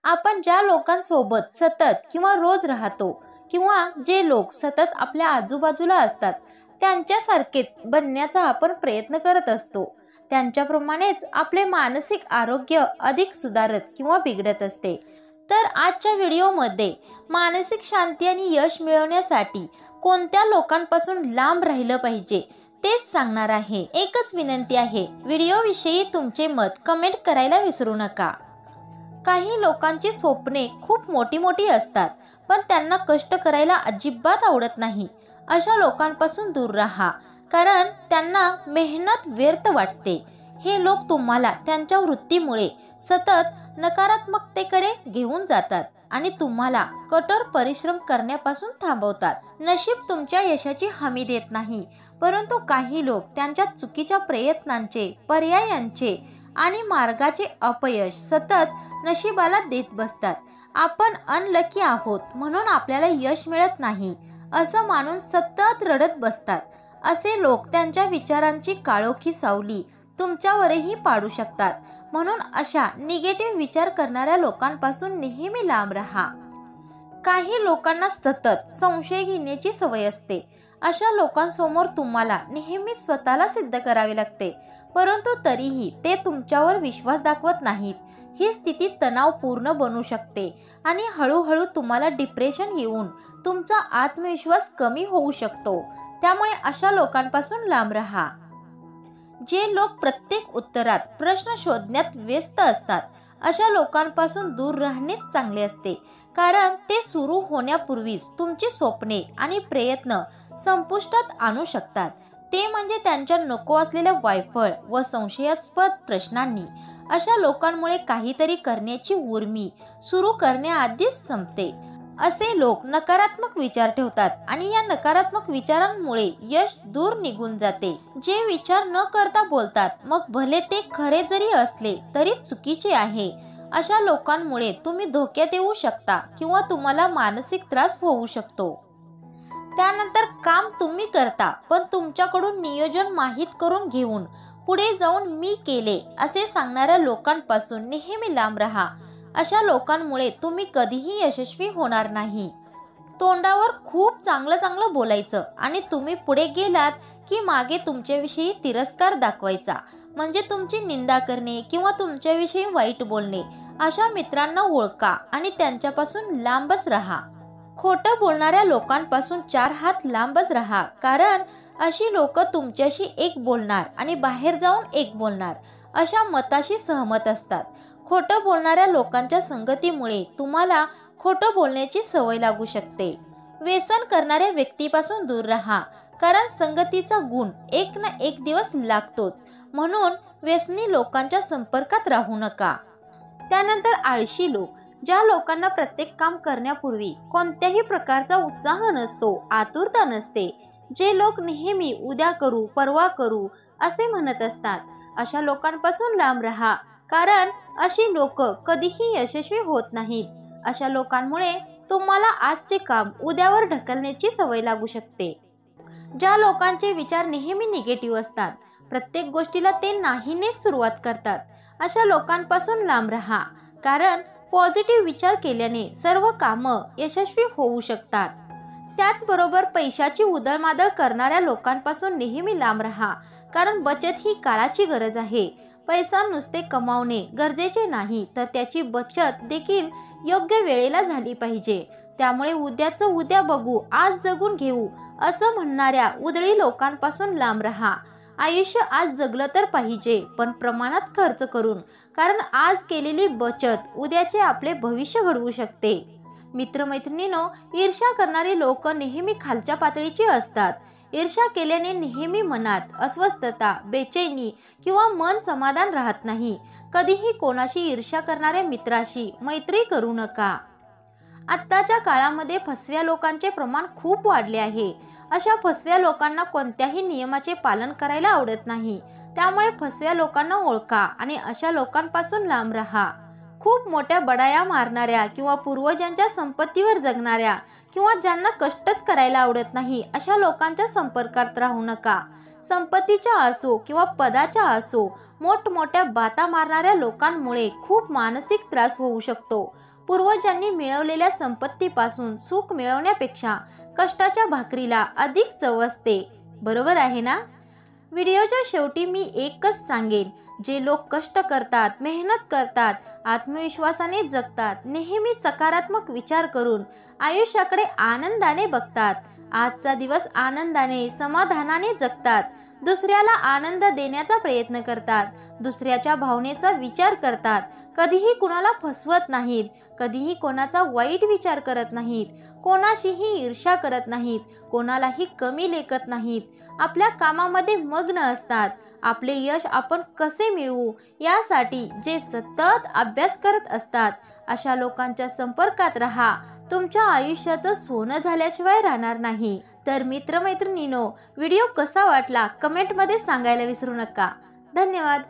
आपण ज्या लोकांसोबत सतत किंवा रोज राहतो किंवा जे लोक सतत आपल्या आजूबाजूला असतात त्यांच्यासारखेच बनण्याचा आपण प्रयत्न करत असतो. त्यांच्याप्रमाणेच आपले मानसिक आरोग्य अधिक सुधारत किंवा बिघडत असते. तर आजच्या व्हिडिओमध्ये मानसिक शांती आणि यश मिळवण्यासाठी कोणत्या लोकांपासून लांब राहिलं पाहिजे तेच सांगणार आहे. एकच विनंती आहे, व्हिडिओविषयी तुमचे मत कमेंट करायला विसरू नका. काही लोकांची स्वप्ने खूप मोठी मोठी असतात, पण त्यांना कष्ट करायला अजिबात आवडत नाही. अशा लोकांपासून दूर राहा, कारण त्यांना मेहनत व्यर्थ वाटते. हे लोक तुम्हाला त्यांच्या वृत्तीमुळे सतत नकारात्मकतेकडे घेऊन जातात आणि तुम्हाला कठोर परिश्रम करण्यापासून थांबवतात. नशीब तुमच्या यशाची हमी देत नाही, परंतु काही लोक त्यांच्या चुकीच्या प्रयत्नांचे, पर्यायांचे आणि मार्गाचे अपयश सतत नशिबाला देत बसतात. आपण अनलकी आहोत म्हणून आपल्याला यश मिळत नाही असं मानून सतत रडत बसतात. असे लोक त्यांच्या विचारांची काळोखी सावली तुमच्यावरही पाडू शकतात. म्हणून अशा निगेटिव्ह विचार करणाऱ्या लोकांपासून नेहमी लांब राहा. काही लोकांना सतत संशय घेण्याची सवय असते. अशा लोकांसमोर तुम्हाला नेहमी स्वतःला सिद्ध करावे लागते, परंतु तरीही ते तुमच्यावर विश्वास दाखवत नाहीत. ही स्थिती तणावपूर्ण बनू शकते आणि हळूहळू तुम्हाला डिप्रेशन येऊन तुमचा आत्मविश्वास कमी होऊ शकतो. त्यामुळे अशा लोकांपासून लांब राहा. जे लोक प्रत्येक उत्तरात प्रश्न शोधण्यात व्यस्त असतात, अशा लोकांपासून दूर राहणेच चांगले असते, कारण ते सुरू होण्यापूर्वीच तुमची स्वप्ने आणि प्रयत्न संपुष्टात आणू शकतात. ते म्हणजे त्यांच्या नको असलेल्या वायफळ व संशयास्पद प्रश्नांनी. अशा लोकांमुळे काहीतरी करण्याची उर्मी सुरू करण्याआधीच संपते. असे लोक नकारात्मक विचार ठेवतात आणि या नकारात्मक विचारांमुळे यश दूर निघून जाते. जे विचार न करता बोलतात, मग भले ते खरे जरी असले तरी चुकीचे आहे. अशा लोकांमुळे तुम्ही धोक्यात येऊ शकता किंवा तुम्हाला मानसिक त्रास होऊ शकतो. त्यानंतर काम तुम्ही करता, पण तुमच्याकडून नियोजन माहीत करून घेऊन पुढे जाऊन मी केले असे सांगणाऱ्या लोकांपासून नेहमी लांब राहा. अशा लोकांमुळे तुम्ही कधीही यशस्वी होणार नाही. तोंडावर खूप चांगलं चांगलं बोलायचं आणि तुम्ही पुढे गेलात की मागे तुमच्याविषयी तिरस्कार दाखवायचा, म्हणजे तुमची निंदा करणे किंवा तुमच्याविषयी वाईट बोलणे. अशा मित्रांना ओळखा आणि त्यांच्यापासून लांबच राहा. खोटं बोलणाऱ्या लोकांपासून 4 हात लांबच राहा, कारण अशी लोक तुमच्याशी एक बोलणार आणि बाहेर जाऊन एक बोलणार अशा मताशी सहमत असतात. खोटं बोलणाऱ्या लोकांच्या संगतीमुळे तुम्हाला खोटं बोलण्याची सवय लागू शकते. व्यसन करणाऱ्या व्यक्तीपासून दूर राहा, कारण संगतीचा गुण एक ना एक दिवस लागतोच. म्हणून व्यसनी लोकांच्या संपर्कात राहू नका. त्यानंतर आळशी लोक. ज्या लोकांना प्रत्येक काम करण्यापूर्वी कोणत्याही प्रकारचा उत्साह नसतो, आतुरता नसते, जे लोक नेहमी उद्या करू, परवा करू असे म्हणत असतात, अशा लोकांपासून लांब राहा, कारण अशी लोक कधीही यशस्वी होत नाहीत. अशा लोकांमुळे तुम्हाला आजचे काम उद्यावर ढकलण्याची सवय लागू शकते. ज्या लोकांचे विचार नेहमी निगेटिव्ह असतात, प्रत्येक गोष्टीला ते नाहीनेच सुरुवात करतात, अशा लोकांपासून लांब राहा, कारण पॉझिटिव्ह विचार केल्याने सर्व कामं यशस्वी होऊ शकतात. त्याचबरोबर पैशाची उधळमाधळ करणाऱ्या लोकांपासून नेहमी लांब राहा, कारण बचत ही काळाची गरज आहे. पैसा नुसते कमावणे गरजेचे नाही, तर त्याची बचत देखील योग्य वेळेला झाली पाहिजे. त्यामुळे उद्याचं उद्या बघू, आज जगून घेऊ असं म्हणणाऱ्या उधळी लोकांपासून लांब राहा. आयुष्य आज जगलं तर पाहिजे, पण प्रमाणात खर्च करून, कारण आज केलेली बचत उद्याचे आपले भविष्य घडवू शकते. मित्रमैत्रिणींनो, ईर्ष्या करणारी लोक नेहमी खालच्या पातळीची असतात. ईर्ष्या केल्याने नेहमी मनात अस्वस्थता, बेचैनी किंवा मन समाधान राहत नाही. कधीही कोणाशी ईर्ष्या करणाऱ्या मित्राशी मैत्री करू नका. आत्ताच्या काळामध्ये फसव्या लोकांचे प्रमाण खूप वाढले आहे. अशा फसव्या लोकांना कोणत्याही नियमाचे पालन करायला आवडत नाही. त्यामुळे फसव्या लोकांना ओळखा आणि अशा लोकांपासून लांब राहा. खूप मोठ्या बडाया मारणाऱ्या किंवा पूर्वजांच्या संपत्तीवर जगणाऱ्या किंवा ज्यांना कष्टच करायला आवडत नाही, अशा लोकांच्या संपर्कात राहू नका. संपत्तीच्या असो किंवा पदाच्या असो, मोठमोठ्या बाता मारणाऱ्या लोकांमुळे खूप मानसिक त्रास होऊ शकतो. पूर्वजांनी मिळवलेल्या संपत्तीपासून सुख मिळवण्यापेक्षा कष्टाच्या भाकरीला अधिक चव असते. बरोबर आहे ना? व्हिडिओच्या शेवटी मी एकच सांगेन, जे लोक कष्ट करतात, मेहनत करतात, आत्मविश्वासाने जगतात, नेहमी सकारात्मक विचार करून आयुष्याकडे आनंदाने बघतात, आजचा दिवस आनंदाने, समाधानाने जगतात, दुसऱ्याला आनंद देण्याचा प्रयत्न करतात, दुसऱ्याच्या भावनेचा विचार करतात, कधीही कुणाला फसवत नाहीत, कधीही कोणाचा वाईट विचार करत नाहीत, कोणाशीही ईर्ष्या करत नाहीत, कोणालाही कमी लेखत नाहीत, आपल्या कामामध्ये मग्न असतात, आपले यश आपण कसे मिळवू यासाठी जे सतत अभ्यास करत असतात, अशा लोकांच्या संपर्कात राहा. तुमच्या आयुष्याचं सोनं झाल्याशिवाय राहणार नाही. तर मित्रमैत्रिणींनो, व्हिडिओ कसा वाटला कमेंटमध्ये सांगायला विसरू नका. धन्यवाद.